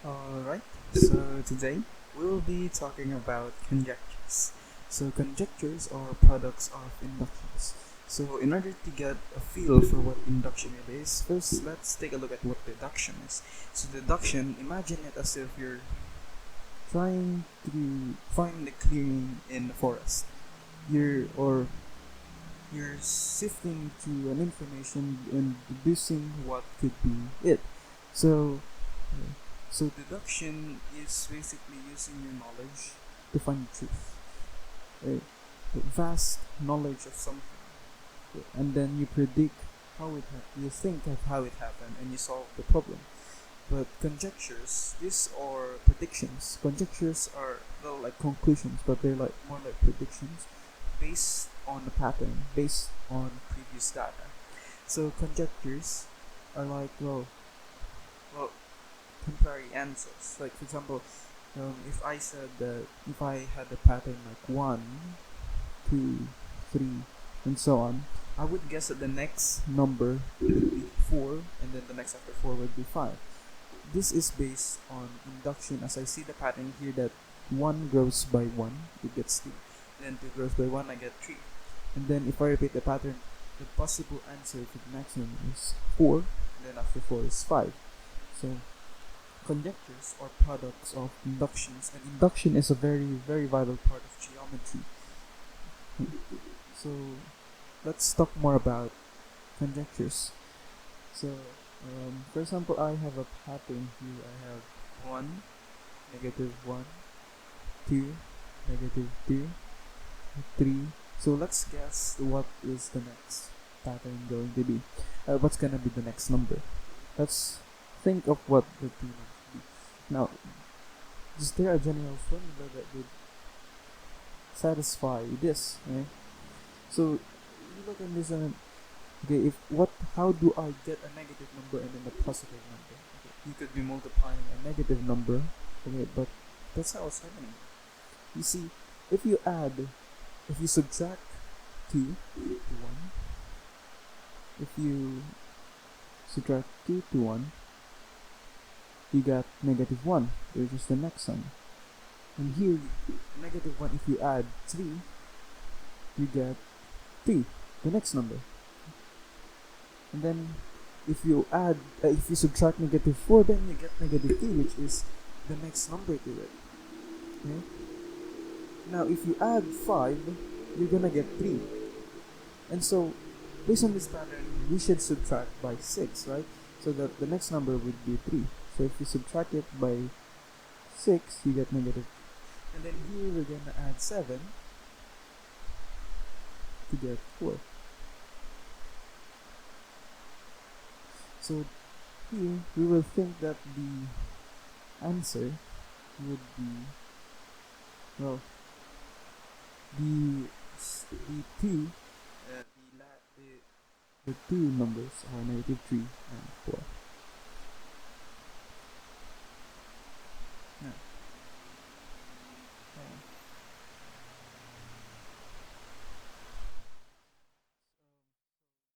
Alright, so today we'll be talking about conjectures. So, conjectures are products of inductions. So, in order to get a feel for what induction it is, first let's take a look at what deduction is. So, deduction, imagine it as if you're trying to find the clearing in the forest. You're sifting through an information and deducing what could be it. So, so deduction is basically using your knowledge to find the truth. A vast knowledge of something, and then you predict you think of how it happened, and you solve the problem. But conjectures, these are predictions. Conjectures are like conclusions, but they're like more like predictions based on a pattern, based on previous data. So conjectures are like well contrary answers. Like for example, if I said that if I had a pattern like 1, 2, 3, and so on, I would guess that the next number would be 4, and then the next after 4 would be 5. This is based on induction, as I see the pattern here that 1 grows by 1, it gets 2. Then 2 grows by 1, I get 3. And then if I repeat the pattern, the possible answer for the next one is 4, and then after 4 is 5. So conjectures are products of inductions, and induction is a very, very vital part of geometry. So let's talk more about conjectures. So, for example, I have a pattern here. I have 1, -1, 2, -2, 3. So let's guess what is the next pattern going to be. What's gonna be the next number? Let's think of what the two numbers be. Now, is there a general formula that would satisfy this? Right? So you look at this and okay, how do I get a negative number and then a positive number? Okay, you could be multiplying a negative number, okay, but that's how it's happening. You see, if you subtract 2 to 1, if you subtract 2 to 1, you got -1, which is the next sum. And here, -1, if you add 3, you get 3, the next number. And then if you subtract -4, then you get -3, which is the next number to it. Okay? Now if you add 5, you're gonna get 3. And so based on this pattern, we should subtract by 6, right? So that the next number would be 3. So if you subtract it by 6, you get negative. And then here we're gonna add 7 to get 4. So here we will think that the answer would be, well, the two the two numbers are -3 and 4.